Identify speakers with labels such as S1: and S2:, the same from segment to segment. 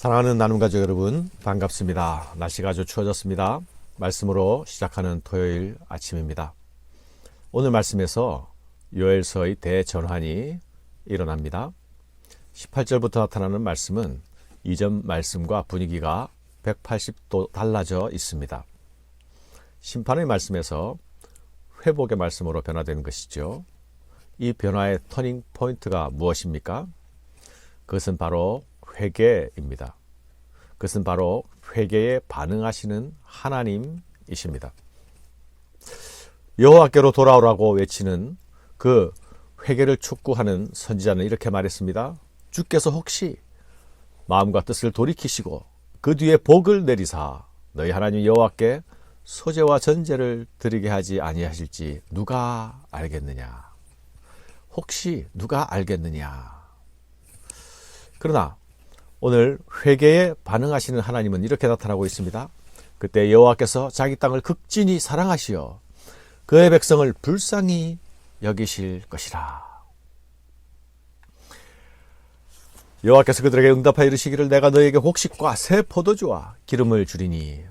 S1: 사랑하는 나눔가족 여러분, 반갑습니다. 날씨가 아주 추워졌습니다. 말씀으로 시작하는 토요일 아침입니다. 오늘 말씀에서 요엘서의 대전환이 일어납니다. 18절부터 나타나는 말씀은 이전 말씀과 분위기가 180도 달라져 있습니다. 심판의 말씀에서 회복의 말씀으로 변화되는 것이죠. 이 변화의 터닝 포인트가 무엇입니까? 그것은 바로 회개입니다. 그것은 바로 회개에 반응하시는 하나님이십니다. 여호와께로 돌아오라고 외치는 그 회개를 촉구하는 선지자는 이렇게 말했습니다. 주께서 혹시 마음과 뜻을 돌이키시고 그 뒤에 복을 내리사 너희 하나님 여호와께 소제와 전제를 드리게 하지 아니하실지 누가 알겠느냐? 혹시 누가 알겠느냐? 그러나 오늘 회개에 반응하시는 하나님은 이렇게 나타나고 있습니다. 그때 여호와께서 자기 땅을 극진히 사랑하시어 그의 백성을 불쌍히 여기실 것이라. 여호와께서 그들에게 응답하여 이르시기를 내가 너희에게 곡식과 새 포도주와 기름을 주리니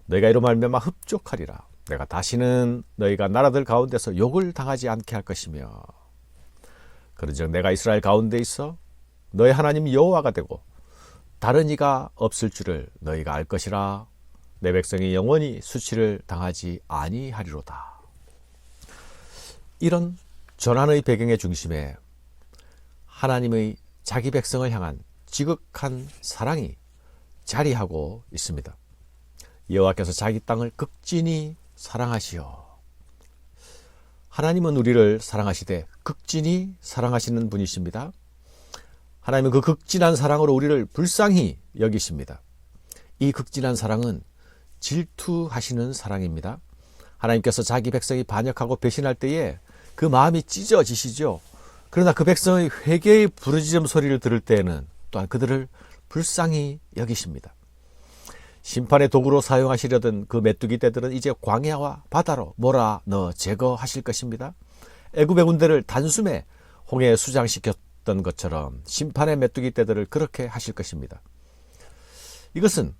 S1: 너희가 이로 말미암아 흡족하리라. 내가 다시는 너희가 나라들 가운데서 욕을 당하지 않게 할 것이며 그런즉 내가 이스라엘 가운데 있어 너희 하나님 여호와가 되고 다른 이가 없을 줄을 너희가 알 것이라. 내 백성이 영원히 수치를 당하지 아니하리로다. 이런 전환의 배경의 중심에 하나님의 자기 백성을 향한 지극한 사랑이 자리하고 있습니다. 여호와께서 자기 땅을 극진히 사랑하시어. 하나님은 우리를 사랑하시되 극진히 사랑하시는 분이십니다. 하나님은 그 극진한 사랑으로 우리를 불쌍히 여기십니다. 이 극진한 사랑은 질투하시는 사랑입니다. 하나님께서 자기 백성이 반역하고 배신할 때에 그 마음이 찢어지시죠. 그러나 그 백성의 회개의 부르짖음 소리를 들을 때에는 또한 그들을 불쌍히 여기십니다. 심판의 도구로 사용하시려던 그 메뚜기 떼들은 이제 광야와 바다로 몰아넣어 제거하실 것입니다. 애굽의 군대를 단숨에 홍해에 수장시켰던 것처럼 심판의 메뚜기 떼들을 그렇게 하실 것입니다. 이것은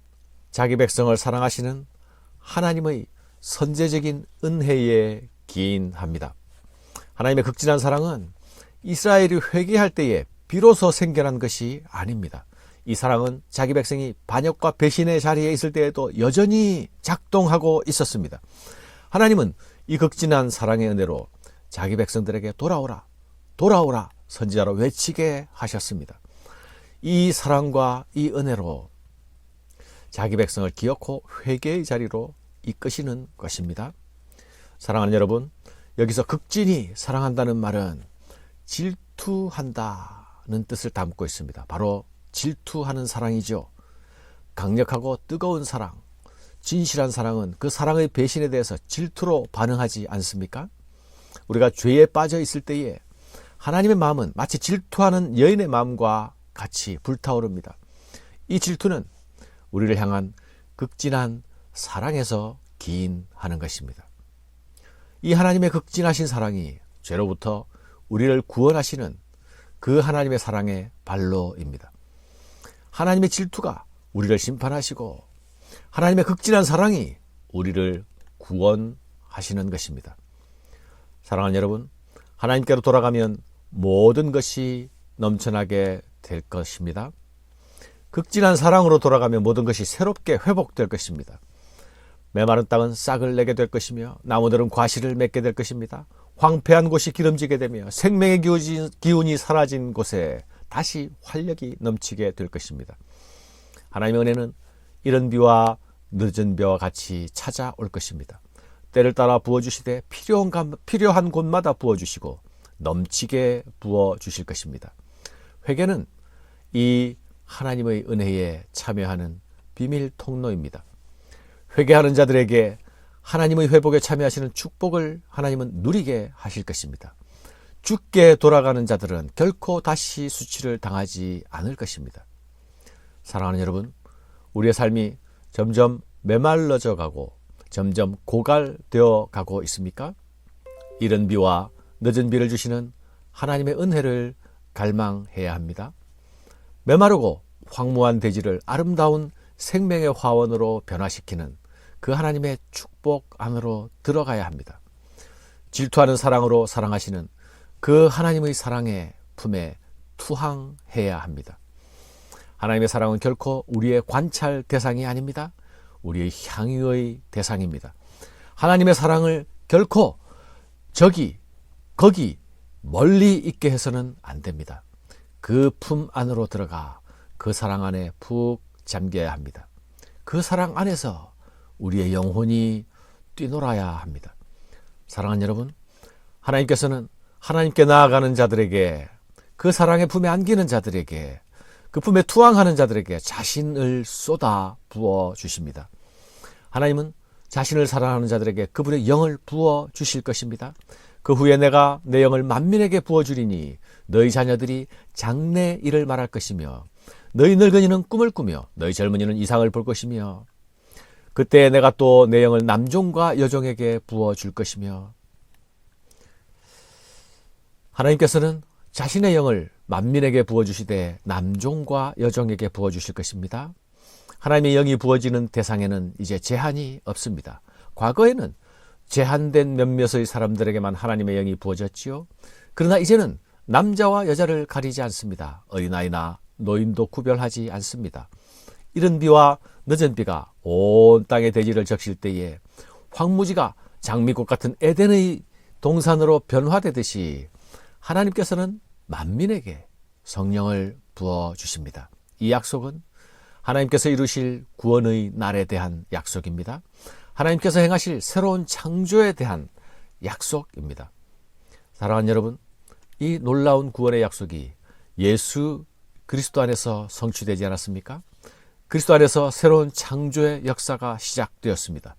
S1: 자기 백성을 사랑하시는 하나님의 선제적인 은혜에 기인합니다. 하나님의 극진한 사랑은 이스라엘이 회개할 때에 비로소 생겨난 것이 아닙니다. 이 사랑은 자기 백성이 반역과 배신의 자리에 있을 때에도 여전히 작동하고 있었습니다. 하나님은 이 극진한 사랑의 은혜로 자기 백성들에게 돌아오라, 돌아오라 선지자로 외치게 하셨습니다. 이 사랑과 이 은혜로 자기 백성을 기어코 회개의 자리로 이끄시는 것입니다. 사랑하는 여러분, 여기서 극진히 사랑한다는 말은 질투한다는 뜻을 담고 있습니다. 바로 질투하는 사랑이죠. 강력하고 뜨거운 사랑, 진실한 사랑은 그 사랑의 배신에 대해서 질투로 반응하지 않습니까? 우리가 죄에 빠져 있을 때에 하나님의 마음은 마치 질투하는 여인의 마음과 같이 불타오릅니다. 이 질투는 우리를 향한 극진한 사랑에서 기인하는 것입니다. 이 하나님의 극진하신 사랑이 죄로부터 우리를 구원하시는 그 하나님의 사랑의 발로입니다. 하나님의 질투가 우리를 심판하시고 하나님의 극진한 사랑이 우리를 구원하시는 것입니다. 사랑하는 여러분, 하나님께로 돌아가면 모든 것이 넘쳐나게 될 것입니다. 극진한 사랑으로 돌아가면 모든 것이 새롭게 회복될 것입니다. 메마른 땅은 싹을 내게 될 것이며 나무들은 과실을 맺게 될 것입니다. 황폐한 곳이 기름지게 되며 생명의 기운이 사라진 곳에 다시 활력이 넘치게 될 것입니다. 하나님의 은혜는 이른 비와 늦은 비와 같이 찾아올 것입니다. 때를 따라 부어주시되 필요한 곳마다 부어주시고 넘치게 부어주실 것입니다. 회개는 이 하나님의 은혜에 참여하는 비밀 통로입니다. 회개하는 자들에게 하나님의 회복에 참여하시는 축복을 하나님은 누리게 하실 것입니다. 주께 돌아가는 자들은 결코 다시 수치를 당하지 않을 것입니다. 사랑하는 여러분, 우리의 삶이 점점 메말라져 가고 점점 고갈되어 가고 있습니까? 이른 비와 늦은 비를 주시는 하나님의 은혜를 갈망해야 합니다. 메마르고 황무한 대지를 아름다운 생명의 화원으로 변화시키는 그 하나님의 축복 안으로 들어가야 합니다. 질투하는 사랑으로 사랑하시는 그 하나님의 사랑의 품에 투항해야 합니다. 하나님의 사랑은 결코 우리의 관찰 대상이 아닙니다. 우리의 향유의 대상입니다. 하나님의 사랑을 결코 저기, 거기, 멀리 있게 해서는 안 됩니다. 그 품 안으로 들어가 그 사랑 안에 푹 잠겨야 합니다. 그 사랑 안에서 우리의 영혼이 뛰놀아야 합니다. 사랑하는 여러분, 하나님께서는 하나님께 나아가는 자들에게, 그 사랑의 품에 안기는 자들에게, 그 품에 투항하는 자들에게 자신을 쏟아 부어 주십니다. 하나님은 자신을 사랑하는 자들에게 그분의 영을 부어 주실 것입니다. 그 후에 내가 내 영을 만민에게 부어 주리니 너희 자녀들이 장래 일을 말할 것이며 너희 늙은이는 꿈을 꾸며 너희 젊은이는 이상을 볼 것이며 그때 내가 또 내 영을 남종과 여종에게 부어 줄 것이며. 하나님께서는 자신의 영을 만민에게 부어주시되 남종과 여종에게 부어주실 것입니다. 하나님의 영이 부어지는 대상에는 이제 제한이 없습니다. 과거에는 제한된 몇몇의 사람들에게만 하나님의 영이 부어졌지요. 그러나 이제는 남자와 여자를 가리지 않습니다. 어린아이나 노인도 구별하지 않습니다. 이른 비와 늦은 비가 온 땅의 대지를 적실 때에 황무지가 장미꽃 같은 에덴의 동산으로 변화되듯이 하나님께서는 만민에게 성령을 부어주십니다. 이 약속은 하나님께서 이루실 구원의 날에 대한 약속입니다. 하나님께서 행하실 새로운 창조에 대한 약속입니다. 사랑하는 여러분, 이 놀라운 구원의 약속이 예수 그리스도 안에서 성취되지 않았습니까? 그리스도 안에서 새로운 창조의 역사가 시작되었습니다.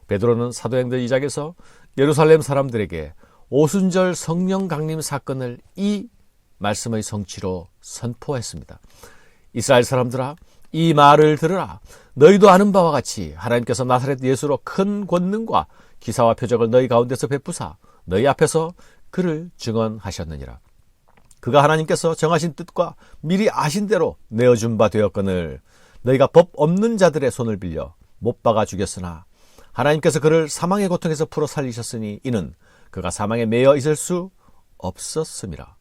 S1: 베드로는 사도행전 2장에서 예루살렘 사람들에게 오순절 성령 강림 사건을 이 말씀의 성취로 선포했습니다. 이스라엘 사람들아, 이 말을 들으라. 너희도 아는 바와 같이 하나님께서 나사렛 예수로 큰 권능과 기사와 표적을 너희 가운데서 베푸사 너희 앞에서 그를 증언하셨느니라. 그가 하나님께서 정하신 뜻과 미리 아신 대로 내어준 바 되었거늘 너희가 법 없는 자들의 손을 빌려 못 박아 죽였으나 하나님께서 그를 사망의 고통에서 풀어 살리셨으니 이는 그가 사망에 매여 있을 수 없었음이라.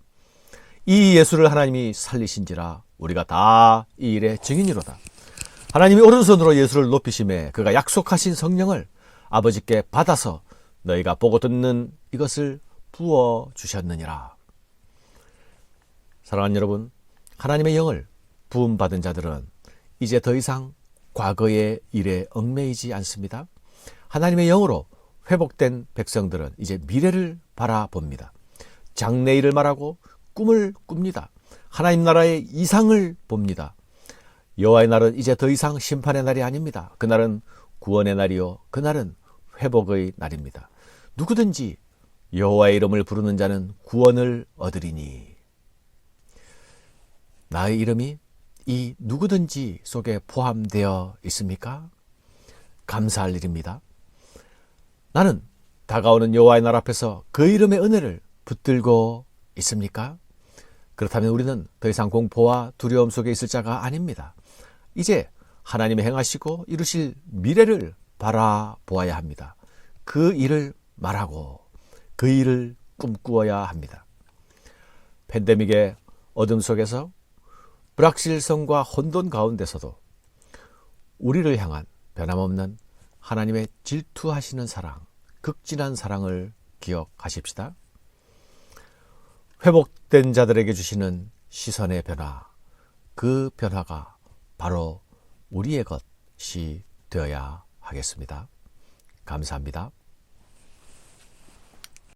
S1: 이 예수를 하나님이 살리신지라 우리가 다 이 일의 증인이로다. 하나님이 오른손으로 예수를 높이심에 그가 약속하신 성령을 아버지께 받아서 너희가 보고 듣는 이것을 부어주셨느니라. 사랑하는 여러분, 하나님의 영을 부음받은 자들은 이제 더 이상 과거의 일에 얽매이지 않습니다. 하나님의 영으로 회복된 백성들은 이제 미래를 바라봅니다. 장래일을 말하고 꿈을 꿉니다. 하나님 나라의 이상을 봅니다. 여호와의 날은 이제 더 이상 심판의 날이 아닙니다. 그날은 구원의 날이요 그날은 회복의 날입니다. 누구든지 여호와의 이름을 부르는 자는 구원을 얻으리니. 나의 이름이 이 누구든지 속에 포함되어 있습니까? 감사할 일입니다. 나는 다가오는 여호와의 날 앞에서 그 이름의 은혜를 붙들고 있습니까? 그렇다면 우리는 더 이상 공포와 두려움 속에 있을 자가 아닙니다. 이제 하나님이 행하시고 이루실 미래를 바라보아야 합니다. 그 일을 말하고 그 일을 꿈꾸어야 합니다. 팬데믹의 어둠 속에서 불확실성과 혼돈 가운데서도 우리를 향한 변함없는 하나님의 질투하시는 사랑, 극진한 사랑을 기억하십시다. 회복된 자들에게 주시는 시선의 변화, 그 변화가 바로 우리의 것이 되어야 하겠습니다. 감사합니다.